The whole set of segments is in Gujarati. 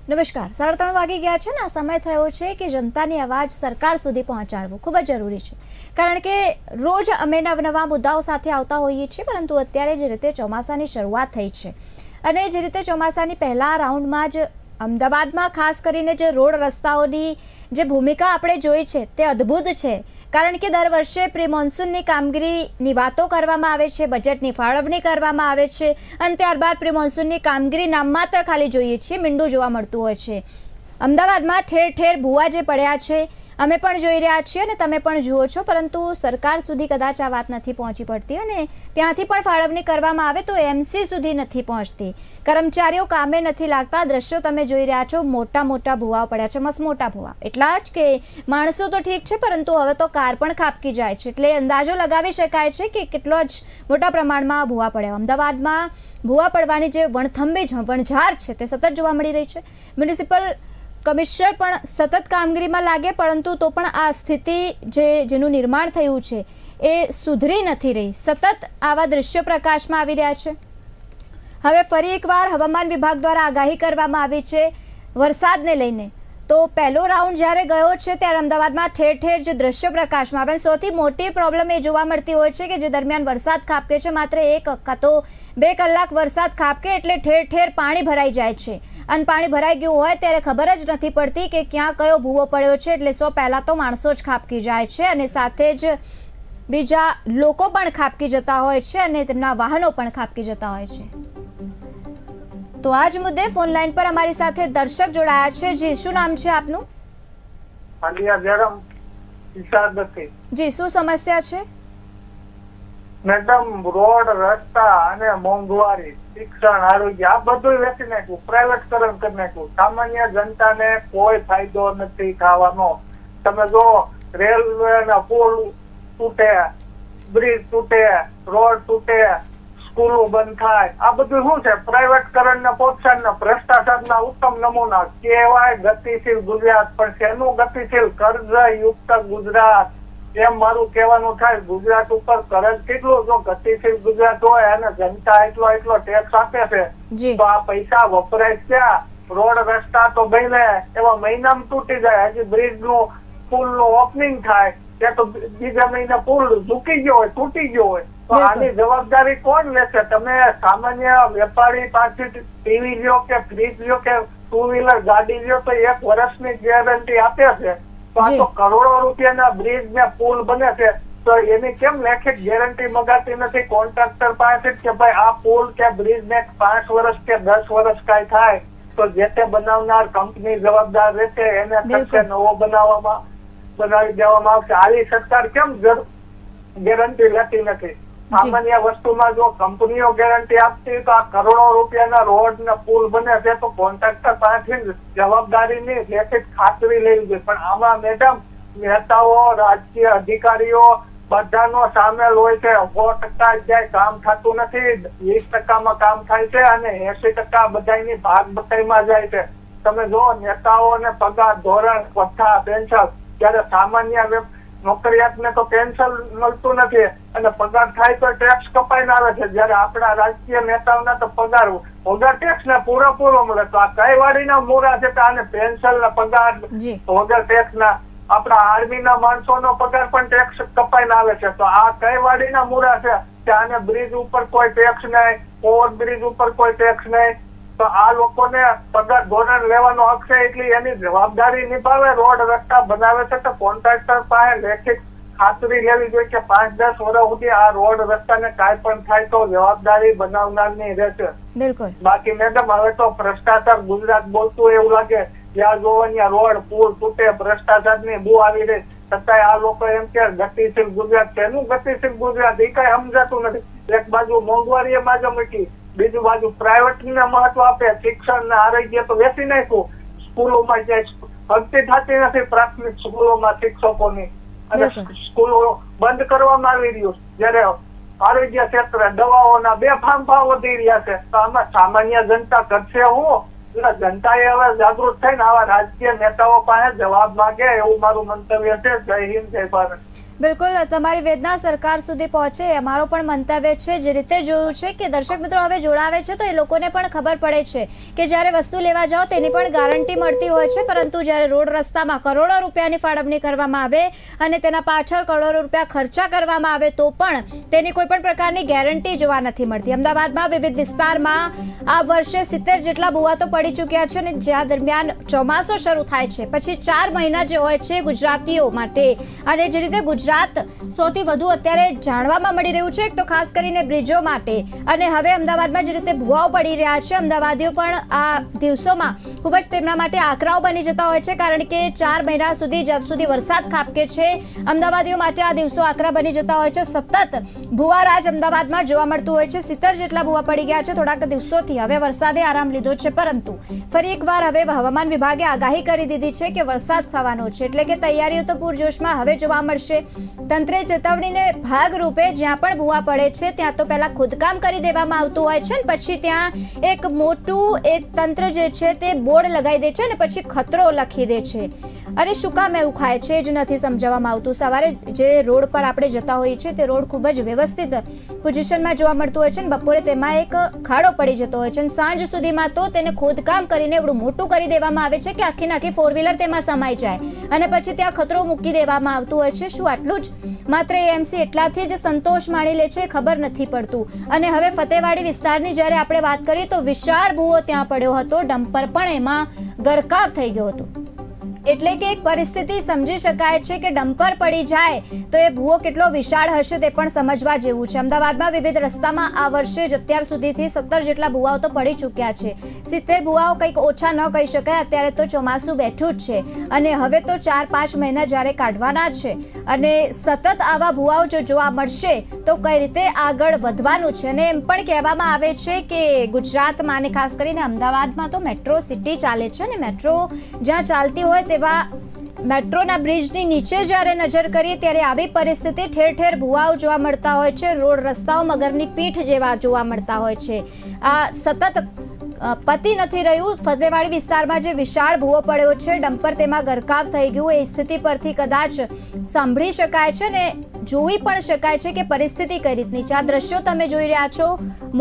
નમસ્કાર. 3:30 વાગી ગયા છે ને. સમય થયો છે કે જનતાની અવાજ સરકાર સુધી પહોંચાડવું ખૂબ જ જરૂરી છે, કારણ કે રોજ અમે નવા મુદ્દાઓ સાથે આવતા હોઈએ છીએ, પરંતુ અત્યારે જે રીતે ચોમાસાની શરૂઆત થઈ છે અને જે રીતે ચોમાસાની પહેલા રાઉન્ડમાં જ અમદાવાદમાં ખાસ કરીને જે રોડ રસ્તાઓની જે ભૂમિકા આપણે જોઈ છે તે અદ્ભુત છે, કારણ કે દર વર્ષે પ્રી મોન્સૂનની કામગીરીની વાતો કરવામાં આવે છે, બજેટની ફાળવણી કરવામાં આવે છે અને ત્યારબાદ પ્રી મોન્સૂનની કામગીરી નામ માત્ર ખાલી જોઈએ છીએ મીંડું જોવા મળતું હોય છે. અમદાવાદમાં ઠેર ઠેર ભૂવા જે પડ્યા છે અમે પણ જોઈ રહ્યા છીએ અને તમે પણ જુઓ છો, પરંતુ સરકાર સુધી કદાચ આ વાત નથી પહોંચી પડતી અને ત્યાંથી પણ ફાળવણી કરવામાં આવે તો એમસી સુધી નથી પહોંચતી. કર્મચારીઓ કામે નથી લાગતા. દ્રશ્યો તમે જોઈ રહ્યા છો, મોટા મોટા ભૂવાઓ પડ્યા છે, મસ્ત મોટા ભૂવા. એટલા જ કે માણસો તો ઠીક છે, પરંતુ હવે તો કાર પણ ખાબકી જાય છે, એટલે અંદાજો લગાવી શકાય છે કે કેટલો જ મોટા પ્રમાણમાં ભૂવા પડ્યા. અમદાવાદમાં ભૂવા પડવાની જે વણઝાર છે તે સતત જોવા મળી રહી છે. મ્યુનિસિપલ કમિશનર પણ સતત કામગીરીમાં લાગે, પરંતુ તો પણ આ સ્થિતિ જેનું નિર્માણ થયું છે એ સુધરી નથી રહી. સતત આવા દ્રશ્યો પ્રકાશમાં આવી રહ્યા છે. હવે ફરી એકવાર હવામાન વિભાગ દ્વારા આગાહી કરવામાં આવી છે વરસાદને લઈને. તો પહેલો રાઉન્ડ જ્યારે ગયો છે ત્યારે અમદાવાદમાં ઠેર ઠેર જે દ્રશ્યો પ્રકાશમાં આવે, સૌથી મોટી પ્રોબ્લેમ એ જોવા મળતી હોય છે કે જે દરમિયાન વરસાદ ખાબકે છે, માત્ર 1 કાં તો 2 કલાક વરસાદ ખાબકે એટલે ઠેર ઠેર પાણી ભરાઈ જાય છે અને પાણી ભરાઈ ગયું હોય ત્યારે ખબર જ નથી પડતી કે ક્યાં કયો ભૂવો પડ્યો છે. એટલે પહેલાં તો માણસો જ ખાબકી જાય છે અને સાથે જ બીજા લોકો પણ ખાબકી જતા હોય છે અને તેમના વાહનો પણ ખાબકી જતા હોય છે. તો આજ મુદ્દે ફોન લાઈન પર અમારી સાથે દર્શક જોડાયા છે. જી, શું નામ છે આપનું? જી, શું સમસ્યા છે? મેડમ, રોડ રસ્તા અને મોંઘવારી, શિક્ષણ, આરોગ્ય આ બધું વેચી નાખ્યું, પ્રાઇવેટકરણ કરી નાખ્યું. સામાન્ય જનતાને કોઈ ફાયદો નથી થવાનો. તમે જો રેલવે ના પુલ તૂટે, બ્રિજ તૂટે, રોડ તૂટે, સ્કૂલો બંધ થાય, આ બધું શું છે? પ્રાઇવેટકરણ ને પ્રોત્સાહન, ભ્રષ્ટાચાર ના ઉત્તમ નમૂના. કેવાય ગતિશીલ ગુજરાત, પણ શેનું ગતિશીલ? કર્જ યુક્ત ગુજરાત એમ મારું કહેવાનું થાય. ગુજરાત ઉપર કર્જ કેટલું? જો ગતિશીલ ગુજરાત હોય અને જનતા એટલો ટેક્સ આપે છે તો આ પૈસા વપરાય ક્યાં? રોડ રસ્તા તો બને એવા મહિનામાં તૂટી જાય. હજી બ્રિજ નું પુલ નું ઓપનિંગ થાય ત્યાં તો બીજા મહિને પુલ ઝૂકી ગયો હોય, તૂટી ગયો હોય. તો આની જવાબદારી કોણ લેશે? તમે સામાન્ય વેપારી પાસે ટીવી લ્યો કે ફ્રીજ લ્યો કે 2 વ્હીલર ગાડી લ્યો તો 1 વર્ષની ગેરંટી આપે છે. તો આ તો કરોડો રૂપિયાના બ્રિજ ને પુલ બને છે, તો એની કેમ લેખિત ગેરંટી મગાતી નથી કોન્ટ્રાક્ટર પાસે કે ભાઈ આ પુલ કે બ્રિજ ને 5 વર્ષ કે 10 વર્ષ કઈ થાય તો જે તે બનાવનાર કંપની જવાબદાર રહેશે, એને ખર્ચે નવો બનાવી દેવામાં આવશે. આવી સરકાર કેમ ગેરંટી લેતી નથી? સામાન્ય વસ્તુમાં જો કંપનીઓ ગેરંટી આપતી તો આ કરોડો રૂપિયાના રોડ ને પુલ બને છે તો કોન્ટ્રાક્ટર પાસેથી જવાબદારીની લેખિત ખાતરી લેવી જોઈએ. પણ આમાં મેડમ નેતાઓ, રાજકીય અધિકારીઓ બધાનો સામેલ હોય છે. 100% જાય કામ થતું નથી, 20% કામ થાય છે અને 80% બધાની ભાગ બટાઈમાં જાય છે. તમે જો નેતાઓને પગાર, ધોરણ, ભથ્થા, પેન્શન, ત્યારે સામાન્ય નોકરિયાત ને તો પેન્શન મળતું નથી અને પગાર થાય તો ટેક્સ કપાઈને આવે છે. જયારે આપણા રાજકીય નેતાઓના તો પગાર વગર ટેક્સ ને પૂરેપૂરો મળે. તો આ કઈ વાડીના મૂરા છે? આને પેન્શન ના પગાર વગર ટેક્સ ના. આપણા આર્મી ના માણસો નો પગાર પણ ટેક્સ કપાઈને આવે છે. તો આ કઈ વાડીના મૂરા છે કે આને બ્રિજ ઉપર કોઈ ટેક્સ નહીં, ઓવરબ્રિજ ઉપર કોઈ ટેક્સ નહીં? તો આ લોકોને પગાર ધોરણ લેવાનો હક છે, એટલી એની જવાબદારી નિભાવે. રોડ રસ્તા બનાવે છે તો કોન્ટ્રાક્ટર પાસે લેખિત ખાતરી લેવી જોઈએ કે 5-10 વર્ષ સુધી આ રોડ રસ્તાને કાંઈ પણ થાય તો જવાબદારી બનાવનારની રહેશે. બાકી મેડમ હવે તો ભ્રષ્ટાચાર ગુજરાત બોલતું એવું લાગે. જ્યાં જોવો ત્યાં રોડ પુલ તૂટે, ભ્રષ્ટાચાર ની બહુ આવી રહી. છતાંય આ લોકો એમ કે ગતિશીલ ગુજરાત. શેનું ગતિશીલ ગુજરાત? એ કઈ સમજાતું નથી. એક બાજુ મોંઘવારી એમાં જ મૂકી, બીજું બાજુ પ્રાઇવેટ ને મહત્વ આપે, શિક્ષણ ને આરોગ્ય તો વેચી નાખ્યું. સ્કૂલોમાં જાય ભરતી થતી નથી, પ્રાથમિક સ્કૂલોમાં શિક્ષકોની, અને સ્કૂલો બંધ કરવામાં આવી રહ્યું. જયારે આરોગ્ય ક્ષેત્રે દવાઓના બેફામ ભાવ વધી રહ્યા છે. તો આમાં સામાન્ય જનતા કરશે હું? એટલે જનતાએ હવે જાગૃત થઈને આવા રાજકીય નેતાઓ પાસે જવાબ માંગે એવું મારું મંતવ્ય છે. જય હિન્દ, જય ભારત. બિલકુલ તમારી વેદના સરકાર સુધી પહોંચે અમારો પણ મંતવ્ય છે। જે રીતે જોયું છે કે દર્શક મિત્રો હવે જોડાવે છે તો એ લોકોને પણ ખબર પડે છે કે જ્યારે વસ્તુ લેવા જાઓ તેની પણ ગારંટી મળતી હોય છે, પરંતુ જ્યારે રોડ રસ્તામાં કરોડો રૂપિયાની ફાળવણી કરવામાં આવે અને તેના પાછળ કરોડો રૂપિયા ખર્ચા કરવામાં આવે તો પણ તેની કોઈ પણ પ્રકારની ગેરંટી જોવા નથી મળતી। અમદાવાદમાં વિવિધ વિસ્તારમાં આ વર્ષે 70 જેટલા ભૂવા તો પડી ચૂક્યા છે અને જ્યાં દરમિયાન ચોમાસું શરૂ થાય છે પછી 4 મહિના જે હોય છે ગુજરાતીઓ માટે, અને જે રીતે ગુજરાત સૌથી વધુ અત્યારે જાણવામાં મળી રહ્યું છે તો ખાસ કરીને બ્રિજો માટે, અને હવે અમદાવાદમાં જે રીતે ભૂવાઓ પડી રહ્યા છે અમદાવાદીઓ પણ આ દિવસોમાં ખૂબ જ તેમના માટે આકરાઓ બની જતા હોય છે, કારણ કે 4 મહિના સુધી જ્યાં સુધી વરસાદ ખાબકે છે અમદાવાદીઓ માટે આ દિવસો આકરા બની જતા હોય છે। સતત ભૂવારાજ અમદાવાદમાં જોવા મળતું હોય છે। 70 જેટલા ભૂવા પડી ગયા છે થોડાક દિવસોથી। હવે વરસાદે આરામ લીધો છે, પરંતુ ફરી એકવાર હવે હવામાન વિભાગે આગાહી કરી દીધી છે કે વરસાદ થવાનો છે, એટલે કે તૈયારીઓ તો પૂરજોશમાં હવે જોવા મળશે। તંત્રે ચેતવણીને ભાગરૂપે જ્યાં પણ ભૂવા પડે છે ત્યાં તો પહેલા ખોદકામ કરી દેવામાં આવતું હોય છે, પછી ત્યાં એક મોટું તંત્ર જે છે તે બોર્ડ લગાવી દે છે અને પછી ખતરો લખી દે છે। અરે શું કામ એવું ખાય છે જ નથી સમજાવવામાં આવતું। સવારે જે રોડ પર આપણે જતા હોઈએ છીએ તે રોડ ખૂબ જ વ્યવસ્થિત પોઝિશનમાં જોવા મળતું હોય છે અને બપોરે તેમાં એક ખાડો પડી જતો હોય છે અને સાંજ સુધીમાં તો તેને ખોદકામ કરીને એવડું મોટું કરી દેવામાં આવે છે કે આખી 4 વ્હીલર તેમાં સમાઈ જાય અને પછી ત્યાં ખતરો મૂકી દેવામાં આવતું હોય છે। શું આટલું જ માત્ર એએમસી એટલાથી જ સંતોષ માણી લે છે ખબર નથી પડતું। અને હવે ફતેવાડી વિસ્તારની જ્યારે આપણે વાત કરીએ તો વિશાળ ભૂવો ત્યાં પડ્યો હતો, ડમ્પર પણ એમાં ગરકાવ થઈ ગયો હતો। એટલે કે એક પરિસ્થિતિ સમજી શકાય છે કે ડમ્પર પડી જાય તો એ ભૂવો કેટલો વિશાળ હશે તે પણ સમજવા જેવું છે। અમદાવાદમાં વિવિધ રસ્તામાં આ વર્ષે જ અત્યાર સુધીથી 17 જેટલા ભૂવાઓ તો પડી ચૂક્યા છે। 70 ભૂવાઓ કંઈક ઓછા ન કહી શકાય। અત્યારે તો ચોમાસું બેઠું જ છે અને હવે તો 4-5 મહિના જ્યારે કાઢવાના છે અને સતત આવા ભૂવાઓ જો જોવા મળશે તો કઈ રીતે આગળ વધવાનું છે। અને એમ પણ કહેવામાં આવે છે કે ગુજરાતમાં અને ખાસ કરીને અમદાવાદમાં તો મેટ્રો સિટી ચાલે છે અને મેટ્રો જ્યાં ચાલતી હોય તેવા મેટ્રોના બ્રિજની નીચે જ્યારે નજર કરીએ ત્યારે આવી પરિસ્થિતિ ઠેર ઠેર ભૂવાઓ જોવા મળતા હોય છે। રોડ રસ્તાઓ મગરની પીઠ જેવા જોવા મળતા હોય છે। આ સતત પતિ નથી રહ્યું। ફતેવાડી વિસ્તારમાં જે વિશાળ ભૂવો પડ્યો છે, ડમ્પર તેમાં ગરકાવ થઈ ગયું, એ સ્થિતિ પરથી કદાચ સાંભળી શકાય છે ને જોઈ પણ શકાય છે કે પરિસ્થિતિ કઈ રીતની છે। આ દ્રશ્યો તમે જોઈ રહ્યા છો,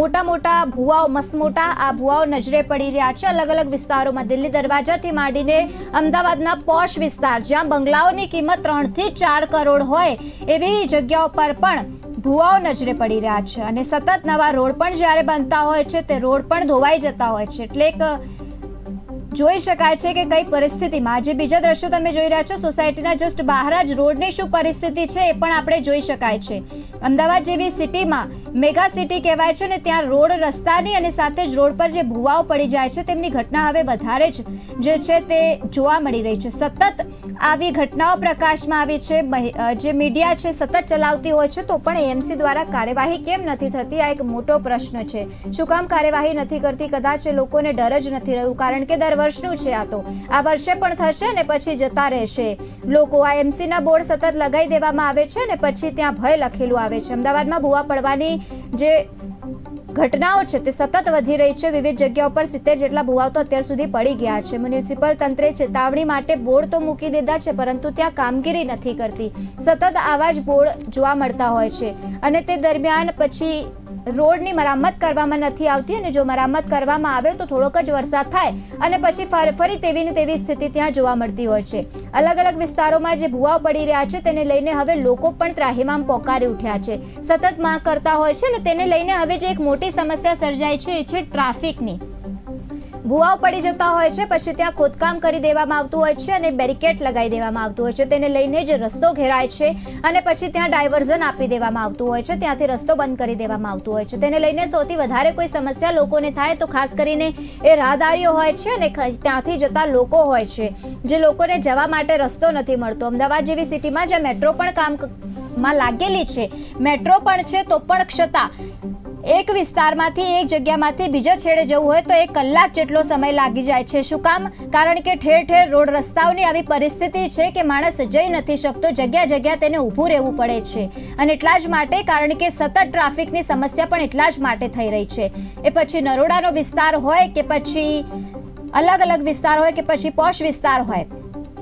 મોટા મોટા ભૂવાઓ, મસમોટા આ ભૂવાઓ નજરે પડી રહ્યા છે અલગ અલગ વિસ્તારોમાં। દિલ્હી દરવાજાથી માંડીને અમદાવાદના પોશ વિસ્તાર જ્યાં બંગલાઓની કિંમત 3 થી 4 કરોડ હોય એવી જગ્યાઓ પર પણ ભૂવાઓ નજરે પડી રહ્યા છે અને સતત નવા રોડ પણ જ્યારે બનતા હોય છે તે રોડ પણ ધોવાઈ જતા હોય છે। એટલે એક જોઈ શકાય છે કે કઈ પરિસ્થિતિમાં જે બીજા દ્રશ્યો તમે જોઈ રહ્યા છો સોસાયટીના જસ્ટ બહાર જ રોડની શું પરિસ્થિતિ છે એ પણ આપણે જોઈ શકાય છે। અમદાવાદ જેવી સિટીમાં મેગા સિટી કહેવાય છે ને ત્યાં રોડ રસ્તાની અને સાથે જ રોડ પર જે ભૂવાઓ પડી જાય છે તેમની ઘટના હવે વધારે જ જે છે તે જોવા મળી રહી છે। સતત આવી ઘટનાઓ પ્રકાશમાં આવી છે, જે મીડિયા છે સતત ચલાવતી હોય છે તો પણ એએમસી દ્વારા કાર્યવાહી કેમ નથી થતી આ એક મોટો પ્રશ્ન છે। શું કામ કાર્યવાહી નથી કરતી? કદાચ લોકોને ડર જ નથી રહ્યું, કારણ કે દર વર્ષનું છે આ તો આ વર્ષે પણ થશે ને પછી જતા રહેશે લોકો। આ એમસીના બોર્ડ સતત લગાવી દેવામાં આવે છે ને પછી ત્યાં ભય લખેલું આવે છે। અમદાવાદમાં ભૂવા પડવાની જે ઘટનાઓ છે તે સતત વધી રહી છે। વિવિધ જગ્યાઓ પર 70 જેટલા ભૂવાઓ તો અત્યાર સુધી પડી ગયા છે। મ્યુનિસિપલ તંત્રે ચેતવણી માટે બોર્ડ તો મૂકી દીધા છે પરંતુ ત્યાં કામગીરી નથી કરતી। સતત આવા જ બોર્ડ જોવા મળતા હોય છે અને તે દરમિયાન પછી રોડની મરામત કરવામાં નથી આવતી અને જો મરામત કરવામાં આવે તો થોડોક જ વરસાદ થાય અને પછી ફરી તેવી ને તેવી સ્થિતિ ત્યાં જોવા મળતી હોય છે। અલગ અલગ વિસ્તારોમાં જે ભૂવાઓ પડી રહ્યા છે તેને લઈને હવે લોકો પણ ત્રાહિમામ પોકારી ઉઠ્યા છે, સતત માંગ કરતા હોય છે ને તેને લઈને હવે જે એક મોટી સમસ્યા સર્જાય છે એ છે ટ્રાફિકની। ભૂવાઓ પડી જતા હોય છે પછી ત્યાં ખોદકામ કરી દેવામાં આવતું હોય છે અને બેરિકેડ લગાવી દેવામાં આવતું હોય છે, તેને લઈને જ રસ્તો ઘેરાય છે અને પછી ત્યાં ડાયવર્ઝન આપી દેવામાં આવતું હોય છે, ત્યાંથી રસ્તો બંધ કરી દેવામાં આવતું હોય છે। તેને લઈને સૌથી વધારે કોઈ સમસ્યા લોકોને થાય તો ખાસ કરીને એ રાહદારીઓ હોય છે અને ત્યાંથી જતા લોકો હોય છે જે લોકોને જવા માટે રસ્તો નથી મળતો। અમદાવાદ જેવી સિટીમાં જ્યાં મેટ્રો પણ કામમાં લાગેલી છે, મેટ્રો પણ છે તો પણ છતાં એક વિસ્તારમાંથી એક જગ્યામાંથી બીજા છેડે જવું હોય તો 1 કલાક જેટલો સમય લાગી જાય છે। શું કામ? કારણ કે ઠેર ઠેર રોડ રસ્તાઓની આવી પરિસ્થિતિ છે કે માણસ જઈ નથી શકતો, જગ્યા જગ્યા તેને ઊભું રહેવું પડે છે અને એટલા જ માટે કારણ કે સતત ટ્રાફિકની સમસ્યા પણ એટલા જ માટે થઈ રહી છે। એ પછી નરોડાનો વિસ્તાર હોય કે પછી અલગ અલગ વિસ્તાર હોય કે પછી પોશ વિસ્તાર હોય,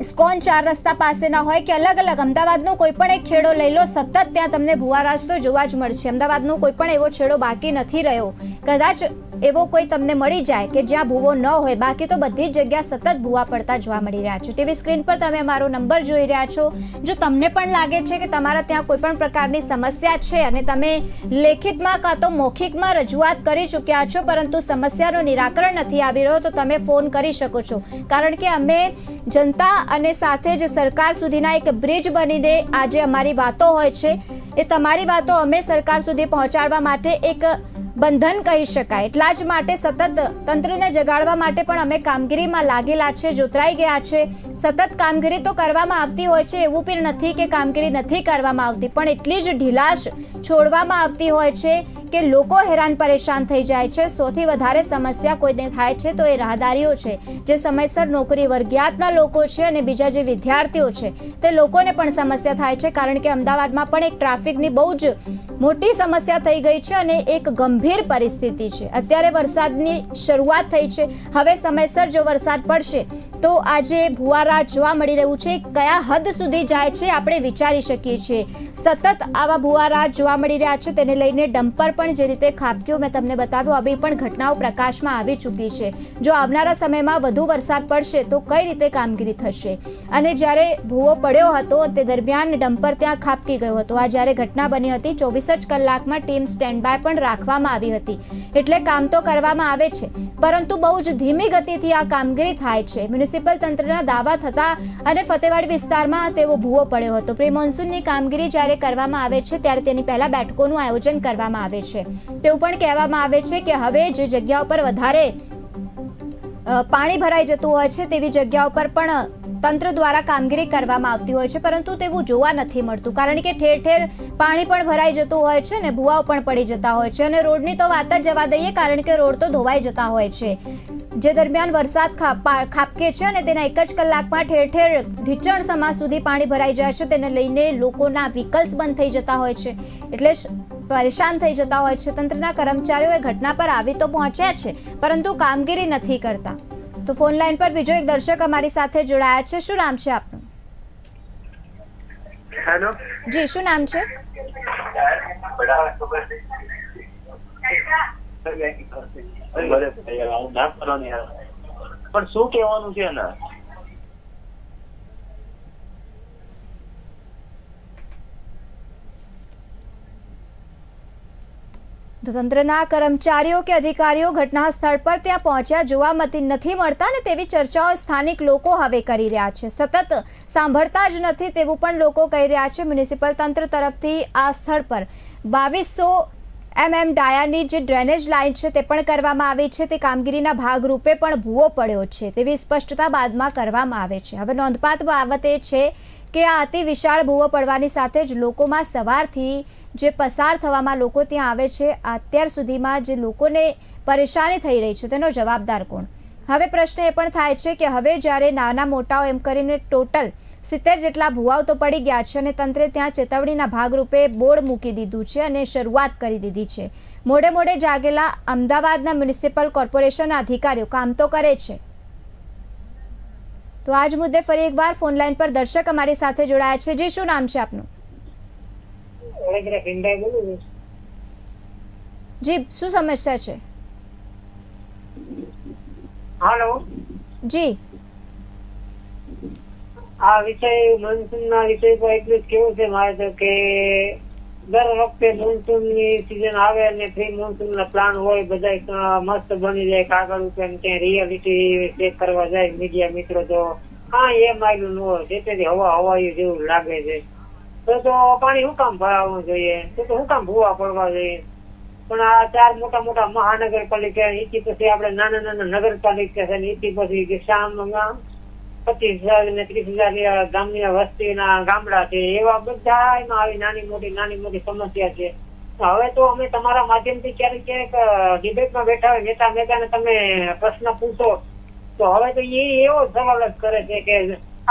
ઇસ્કોન 4 રસ્તા પાસેના હોય કે અલગ અલગ અમદાવાદનો કોઈ પણ એક છેડો લઈ લો, સતત ત્યાં તમને ભૂવારાજ તો જોવા જ મળશે. અમદાવાદનો કોઈ પણ એવો છેડો બાકી નથી રહ્યો. કદાચ એવો કોઈ તમને મળી જાય કે જ્યાં ભૂવો ન હોય, બાકી તો બધી જ જગ્યા સતત ભૂવા પડતા જોવા મળી રહ્યા છે. ટીવી સ્ક્રીન પર તમે મારો નંબર જોઈ રહ્યા છો. જો તમને પણ લાગે છે કે તમારા ત્યાં કોઈ પણ પ્રકારની સમસ્યા છે અને તમે લેખિતમાં કાં તો મૌખિકમાં રજૂઆત કરી ચૂક્યા છો પરંતુ સમસ્યાનું નિરાકરણ નથી આવી રહ્યો, તો તમે ફોન કરી શકો છો. કારણ કે અમે જનતા અને સાથે જ સરકાર સુધીના એક બ્રિજ બનીને આજે અમારી વાતો હોય છે, એ તમારી વાતો અમે સરકાર સુધી પહોંચાડવા માટે એક બંધન કહી શકાય. એટલા જ માટે સતત તંત્રને જગાડવા માટે પણ અમે કામગીરીમાં લાગેલા છે, જોતરાઈ ગયા છે. સતત કામગીરી તો કરવામાં આવતી હોય છે, એવું પણ નથી કે કામગીરી નથી કરવામાં આવતી, પણ એટલી જ ઢીલાશ છોડવામાં આવતી હોય છે કે લોકો હેરાન પરેશાન થઈ જાય છે. સૌથી વધારે સમસ્યા કોઈને થાય છે તો એ રાહદારીઓ છે, જે સમયસર નોકરી વર્ગિયાતના લોકો છે અને બીજા જે વિદ્યાર્થીઓ છે તે લોકોને પણ સમસ્યા થાય છે. કારણ કે અમદાવાદમાં પણ એક ટ્રાફિકની બહુ જ મોટી સમસ્યા થઈ ગઈ છે અને એક ગંભીર પરિસ્થિતિ છે. અત્યારે વરસાદની શરૂઆત થઈ છે, હવે સમયસર જો વરસાદ પડશે તો આજે ભૂવારા જોવા મળી રહ્યું છે. કયા હદ સુધી જાય છે આપણે વિચારી શકીએ છીએ. સતત આવા ભૂવારા જોવા મળી રહ્યા છે, તેને લઈને ડમ્પર પણ જે રીતે ખાબક્યું મેં તમને બતાવ્યું, આવી પણ ઘટનાઓ પ્રકાશમાં આવી ચૂકી છે. જો આવનારા સમયમાં વધુ વરસાદ પડશે તો કઈ રીતે કામગીરી થશે? અને જ્યારે ભૂવો પડ્યો હતો તે દરમિયાન ડમ્પર ત્યાં ખાબકી ગયો હતો. આ જ્યારે ઘટના બની હતી 24 જ કલાકમાં ટીમ સ્ટેન્ડ બાય પણ રાખવામાં આવી હતી. એટલે કામ તો કરવામાં આવે છે પરંતુ બહુ જ ધીમી ગતિથી આ કામગીરી થાય છે. મ્યુનિસિપલ તંત્રના દાવા થતા અને ફતેવાડી વિસ્તારમાં તેવો ભૂવો પડ્યો હતો. પ્રી મોન્સૂનની કામગીરી જ્યારે કરવામાં આવે છે ત્યારે તેની પહેલા બેઠકોનું આયોજન કરવામાં આવે છે. તેવું પણ કહેવામાં આવે છે કે હવે જે જગ્યા ઉપર વધારે પાણી ભરાઈ જતું હોય છે તેવી જગ્યાઓ પર પણ તંત્ર દ્વારા કામગીરી કરવામાં આવતી હોય છે, પરંતુ તેવું જોવા નથી મળતું. કારણ કે ઠેર ઠેર પાણી પણ ભરાઈ જતું હોય છે અને ભૂવાઓ પણ પડી જતા હોય છે. અને રોડની તો વાત જ જવા દઈએ, કારણ કે રોડ તો ધોવાઈ જતા હોય છે. જે દરમિયાન વરસાદ ખાબકે છે અને તેના 1 જ કલાકમાં ઠેર ઠેર ઢીચણ સમા સુધી પાણી ભરાઈ જાય છે. તેને લઈને લોકોના વ્હીકલ્સ બંધ થઈ જતા હોય છે, એટલે પરેશાન થઈ જતા હોય છે. તંત્રના કર્મચારીઓ એ ઘટના પર આવી તો પહોંચ્યા છે પરંતુ કામગીરી નથી કરતા. તો ફોન લાઈન પર બીજો એક દર્શક અમારી સાથે જોડાયા છે. શું નામ છે આપનું? હેલો જી, શું નામ છે? પણ શું કહેવાનું છે ને? તો તંત્રના કર્મચારીઓ કે અધિકારીઓ ઘટના સ્થળ પર ત્યાં પહોંચ્યા જોવા નથી મળતા અને તેવી ચર્ચાઓ સ્થાનિક લોકો હવે કરી રહ્યા છે. સતત સાંભળતા જ નથી તેવું પણ લોકો કહી રહ્યા છે. મ્યુનિસિપલ તંત્ર તરફથી આ સ્થળ પર 2200 mm ડાયાની જે ડ્રેનેજ લાઇન છે તે પણ કરવામાં આવી છે. તે કામગીરીના ભાગરૂપે પણ ભૂવો પડ્યો છે તેવી સ્પષ્ટતા બાદમાં કરવામાં આવે છે. હવે નોંધપાત્ર બાબત એ છે કે આ અતિ વિશાળ ભૂવો પડવાની સાથે જ લોકોમાં સવારથી જે પસાર થવામાં લોકો ત્યાં આવે છે, અત્યાર સુધીમાં જે લોકોને પરેશાની થઈ રહી છે તેનો જવાબદાર કોણ? હવે પ્રશ્ન એ પણ થાય છે કે હવે જ્યારે નાના મોટાઓ એમ કરીને ટોટલ 70 જેટલા ભૂવાઓ તો પડી ગયા છે અને તંત્રે ત્યાં ચેતવણીના ભાગરૂપે બોર્ડ મૂકી દીધું છે અને શરૂઆત કરી દીધી છે. મોડે મોડે જાગેલા અમદાવાદના મ્યુનિસિપલ કોર્પોરેશનના અધિકારીઓ કામ તો કરે છે. તો આજ મુદ્દે ફરી એકવાર ફોન લાઈન પર દર્શક અમારી સાથે જોડાયા છે. જી, શું નામ છે આપનું? જી, શું સમસ્યા છે? હાલો જી, આ વિષય મોન્સૂનના વિષય પર એટલું જ કેવું છે મારે તો કે દર વખતે મોન્સૂનની સિઝન આવે અને પ્રી મોન્સૂનના પ્લાન હોય, બધા મસ્ત બની જાય કાગળ ઉપર, ત્યાં રિયાલિટી ચેક કરવા જાય મીડિયા મિત્રો તો કાંઈ એમ આવ્યું ન હોય. જેથી હવાયું જેવું લાગે છે. તો પાણી શું કામ ભરાવવું જોઈએ? તો શું કામ ભૂવા પડવા જોઈએ? પણ આ 4 મોટા મોટા મહાનગરપાલિકા, એથી પછી આપણે નાના નાના નગરપાલિકા છે, એથી પછી શામમાં 25,000 ને 30,000 ગામની વસ્તીના ગામડા છે, એવા બધા એમાં આવી નાની મોટી સમસ્યા છે. હવે તો અમે તમારા માધ્યમથી ક્યારેક ડિબેટમાં બેઠા હોય, નેતા મેદાને તમે પ્રશ્ન પૂછો તો હવે તો એ એવો સવાલ જ કરે છે કે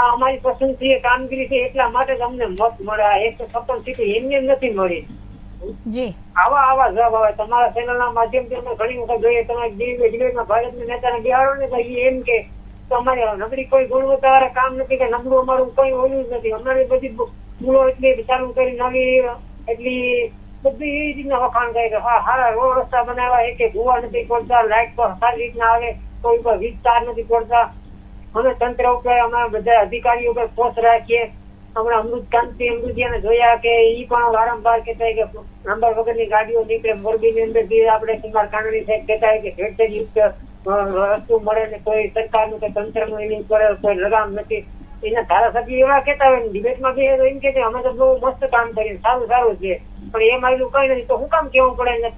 આ અમારી પસંદગી કામગીરી છે એટલા માટે જ અમને મત મળ્યા. 156 સીટ એમને નથી મળી. જી, આવા જવાબ આવે તમારા ચેનલના માધ્યમથી અમે ઘણી વખત જોઈએ. તમે ડિબેટમાં ભાજપના નેતાને બિહાડો ને તો એમ કે તો અમારી નબળી કોઈ ગુણવત્તા વાળા કામ નથી કે નબળું અમારું કોઈ ઓલું જ નથી. અમારી બધી ભૂલો એટલી ચાલુ કરી નવી એટલી બધી એ રીતના વખાણ કરે કે હા રોડ રસ્તા બનાવ્યા, એક ભૂવા નથી પડતા, લાઈટ પર સારી રીતના આવે, કોઈ પર વીજ તાર નથી પડતા. અમે તંત્ર ઉપર અમે બધા અધિકારીઓ ઉપર પોસ્ટ રાખીએ. હમણાં અમૃતિયાને જોયા કે ઈ પણ વારંવાર કહેતા કે નંબર વગરની ગાડીઓ નીકળે. મોરબીની અંદર આપણે કુમાર કાનાણી સાહેબ કહેતા કે ભેટસેજ યુક્ત રસ્તો મળે ને કોઈ સરકારનું કે તંત્રનું એની ઉપર કોઈ લગામ નથી. એના ધારાસભ્ય એવા કહેતા હોય ડિબેટમાં બી એમ કે અમે તો બહુ મસ્ત કામ કરીએ, સારું છે, પણ એમ આવેલું કઈ નથી તો શું કામ કેવું પડે?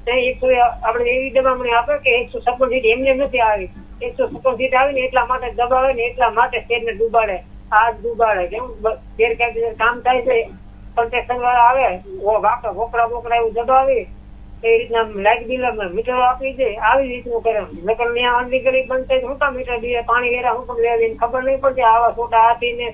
આપણે એવી દબામણી આપે કે 156 સીટ એમને નથી આવી, 156 સીટ આવી ને એટલા માટે દબાવે ને એટલા માટે સ્ટેટને ડૂબાડે. આ ડૂબાડે કેમ ગેરકાયદેસર કામ થાય છે, કોન્ટ્રાક્શન વાળા આવે વોકરા એવું દબાવી એ રીતના લાઇટ બિલ મીટરો આપી દે, આવી રીતનું કરે. નકર ત્યાં અનલીગલી બંધ થાય શું કામ મીટર બિલ પાણી વેરા શું કામ લેવા ખબર નહીં પડતી. આવા છોટા હાથીને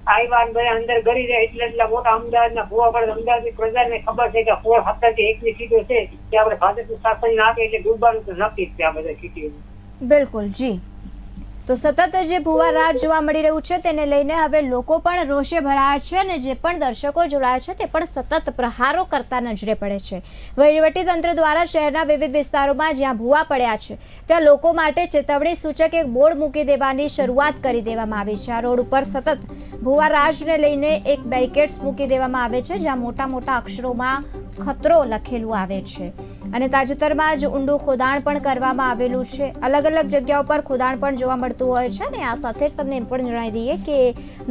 આવ્યા બધા અંદર ગરી જાય એટલા મોટા અમદાવાદના ભૂવા પડે. અમદાવાદની પ્રજાને ખબર છે કે 17 થી 1 ની સીટો છે કે આપણે ભાજપનું શાસન આપે એટલે ડૂબવાનું તો નક્કી જ છે આ બધા સીટો. બિલકુલ જી. તો સતત જે ભૂવા રાજ જોવા મળી રહ્યું છે તેને લઈને હવે લોકો પણ રોષે ભરાયા છે અને જે પણ દર્શકો જોડાયા છે તે પણ સતત પ્રહારો કરતા નજરે પડે છે. વહીવટીતંત્ર દ્વારા શહેરના વિવિધ વિસ્તારોમાં જ્યાં ભૂવા પડ્યા છે ત્યાં લોકો માટે ચેતવણી સૂચક એક બોર્ડ મૂકી દેવાની શરૂઆત કરી દેવામાં આવી છે. આ રોડ ઉપર સતત ભૂવા રાજને લઈને એક બેરિકેડ્સ મૂકી દેવામાં આવે છે જ્યાં મોટા મોટા અક્ષરોમાં ખતરો લખેલું આવે છે અને તાજેતરમાં જ ઊંડું ખોદાણ પણ કરવામાં આવેલું છે. અલગ અલગ જગ્યાઓ પર ખોદાણ પણ જોવા મળતું હોય છે અને આ સાથે જ તમને એમ પણ જણાવી દઈએ કે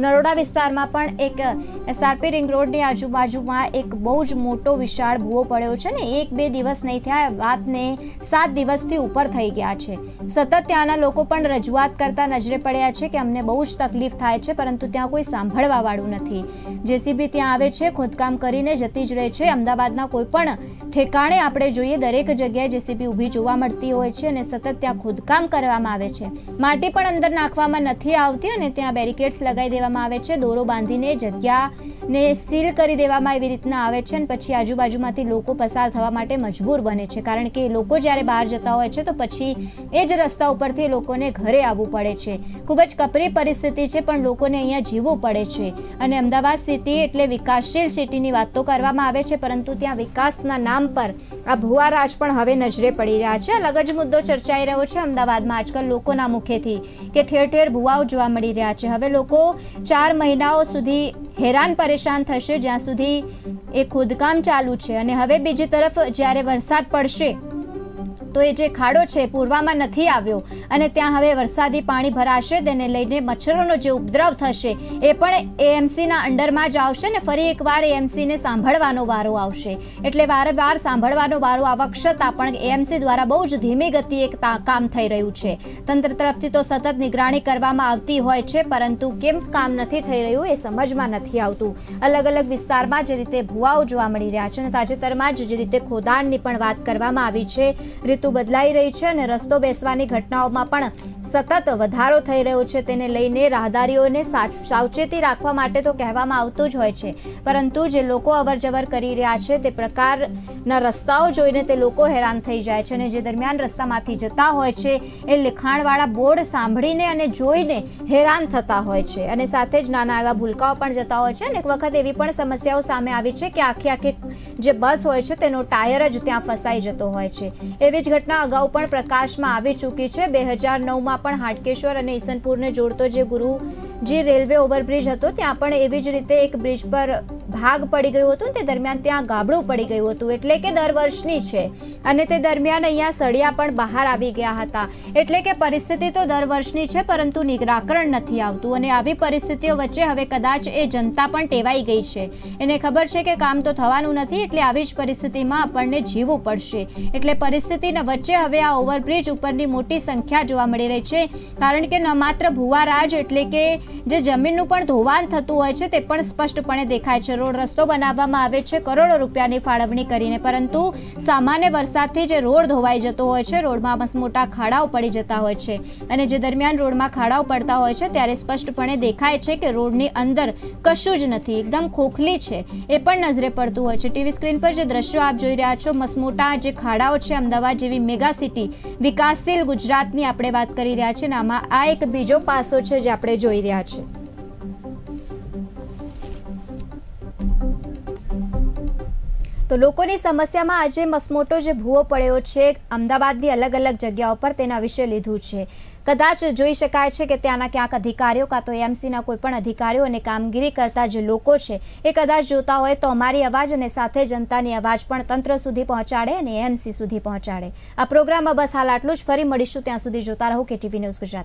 નરોડા વિસ્તારમાં પણ એક એસઆરપી રિંગ રોડની આજુબાજુમાં એક બહુ જ મોટો વિશાળ ભૂવો પડ્યો છે ને 1-2 દિવસ નહીં થયા, વાતને 7 દિવસથી ઉપર થઈ ગયા છે. સતત ત્યાંના લોકો પણ રજૂઆત કરતા નજરે પડ્યા છે કે અમને બહુ જ તકલીફ થાય છે પરંતુ ત્યાં કોઈ સાંભળવા વાળું નથી. જેસીબી ત્યાં આવે છે, ખોદકામ કરીને જતી જ રહે છે. અમદાવાદના કોઈ પણ ઠેકાણે આપણે જોઈએ દરેક જગ્યાએ જેસીબી ઊભી જોવા મળતી હોય છે અને સતત ત્યાં ખોદકામ કરવામાં આવે છે. માટી પણ અંદર નાખવામાં નથી આવતી અને ત્યાં બેરિકેડ્સ લગાવી દેવામાં આવે છે, દોરો બાંધીને જગ્યાને સીલ કરી દેવામાં એવી રીતના આવે છે અને પછી આજુબાજુમાંથી લોકો પસાર થવા માટે મજબૂર બને છે કારણ કે લોકો જ્યારે બહાર જતા હોય છે તો પછી એ જ રસ્તા ઉપરથી લોકોને ઘરે આવવું પડે છે. ખૂબ જ કપરી પરિસ્થિતિ છે પણ લોકોને અહીંયા જીવવું પડે છે અને અમદાવાદ સિટી એટલે વિકાસશીલ સિટીની વાત તો કરવામાં આવે છે પરંતુ ત્યાં વિકાસના નામ પર આ ભૂવા રાજ પણ હવે નજરે પડી રહ્યા છે. અલગ જ મુદ્દો ચર્ચાઈ રહ્યો છે અમદાવાદમાં આજકાલ લોકોના મુખેથી કે ઠેર ઠેર ભૂવાઓ જોવા મળી રહ્યા છે. હવે લોકો 4 મહિનાઓ સુધી હેરાન પરેશાન થશે જ્યાં સુધી એ ખોદકામ ચાલુ છે અને હવે બીજી તરફ જ્યારે વરસાદ પડશે તો એ જે ખાડો છે પૂરવામાં નથી આવ્યો અને ત્યાં હવે વરસાદી પાણી ભરાશે તેને લઈને મચ્છરોનો જે ઉપદ્રવ થશે એ પણ એએમસીના અંડરમાં જ આવશે ને ફરી એકવાર એએમસીને સાંભળવાનો વારો આવશે. એટલે વારંવાર સાંભળવાનો વારો આવવા છતાં પણ એએમસી દ્વારા બહુ જ ધીમી ગતિએ એક કામ થઈ રહ્યું છે. તંત્ર તરફથી તો સતત નિગરાણી કરવામાં આવતી હોય છે પરંતુ કેમ કામ નથી થઈ રહ્યું એ સમજમાં નથી આવતું. અલગ અલગ વિસ્તારમાં જે રીતે ભૂવાઓ જોવા મળી રહ્યા છે અને તાજેતરમાં જે રીતે ખોદાણની પણ વાત કરવામાં આવી છે, ઋતુ બદલાઈ રહી છે અને રસ્તો બેસવાની ઘટનાઓમાં પણ સતત વધારો થઈ રહ્યો છે. તેને લઈને રાહદારીઓને સાવચેતી રાખવા માટે તો કહેવામાં આવતું જ હોય છે પરંતુ જે લોકો અવરજવર કરી રહ્યા છે તે પ્રકારના રસ્તાઓ જોઈને તે લોકો હેરાન થઈ જાય છે અને જે દરમિયાન રસ્તામાંથી જતા હોય છે એ લખાણવાળા બોર્ડ સાંભળીને અને જોઈને હેરાન થતા હોય છે અને સાથે જ નાના એવા ભૂલકાઓ પણ જતા હોય છે. અને એક વખત એવી પણ સમસ્યાઓ સામે આવી છે કે આખી જે બસ હોય છે તેનો ટાયર જ ત્યાં ફસાઈ જતો હોય છે. એવી જ ઘટના અગાઉ પણ પ્રકાશમાં આવી ચૂકી છે. 2009માં પણ હાટકેશ્વર અને ઈસનપુરને જોડતો જે ગુરુજી રેલવે ઓવરબ્રિજ હતો ત્યાં પણ એવી જ રીતે એક બ્રિજ પર ભાગ પડી ગયું હતું તે દરમિયાન ત્યાં ગાબડું પડી ગયું હતું. એટલે કે દર વર્ષની છે અને તે દરમિયાન અહીંયા સળિયા પણ બહાર આવી ગયા હતા. એટલે કે પરિસ્થિતિ તો દર વર્ષની છે પરંતુ નિરાકરણ નથી આવતું અને આવી પરિસ્થિતિઓ વચ્ચે હવે કદાચ એ જનતા પણ ટેવાઈ ગઈ છે. એને ખબર છે કે કામ તો થવાનું નથી એટલે આવી જ પરિસ્થિતિમાં આપણને જીવવું પડશે. એટલે પરિસ્થિતિના વચ્ચે હવે આ ઓવરબ્રિજ ઉપરની મોટી સંખ્યા જોવા મળી રહી છે કારણ કે ન માત્ર ભૂવા રાજ એટલે કે જે જમીનનું પણ ધોવાણ થતું હોય છે તે પણ સ્પષ્ટપણે દેખાય છે. જે રોડ રસ્તો બનાવવામાં આવે છે કરોડો રૂપિયાની ફાળવણી કરીને, પરંતુ સામાન્ય વરસાદથી જે રોડ ધોવાઈ જતો હોય છે, રોડમાં મસમોટા ખાડાઓ પડી જતા હોય છે, અને જે દરમિયાન રોડમાં ખાડાઓ પડતા હોય છે ત્યારે સ્પષ્ટપણે દેખાય છે કે રોડની અંદર કશું જ નથી, એકદમ ખોખલી છે એ પણ નજરે પડતું હોય છે। ટીવી સ્ક્રીન પર જે દ્રશ્યો આપ જોઈ રહ્યા છો, મસમોટા જે ખાડાઓ છે, અમદાવાદ જેવી મેગા સિટી, વિકાસશીલ ગુજરાતની આપણે વાત કરી રહ્યા છીએ, અને આમાં આ એક બીજો પાસો છે જે આપણે જોઈ રહ્યા છીએ। તો લોકોની સમસ્યામાં આજે મસમોટો જે ભૂવો પડ્યો છે અમદાવાદની અલગ અલગ જગ્યાઓ પર, તેના વિશે લીધું છે। કદાચ જોઈ શકાય છે કે ત્યાંના ક્યાંક અધિકારીઓ કાં તો એએમસીના કોઈ પણ અધિકારીઓ અને કામગીરી કરતા જે લોકો છે એ કદાચ જોતા હોય તો અમારી અવાજ અને સાથે જનતાની અવાજ પણ તંત્ર સુધી પહોંચાડે અને એએમસી સુધી પહોંચાડે। આ પ્રોગ્રામમાં બસ હાલ આટલું જ, ફરી મળીશું, ત્યાં સુધી જોતા રહો કેટીવી ન્યૂઝ ગુજરાત।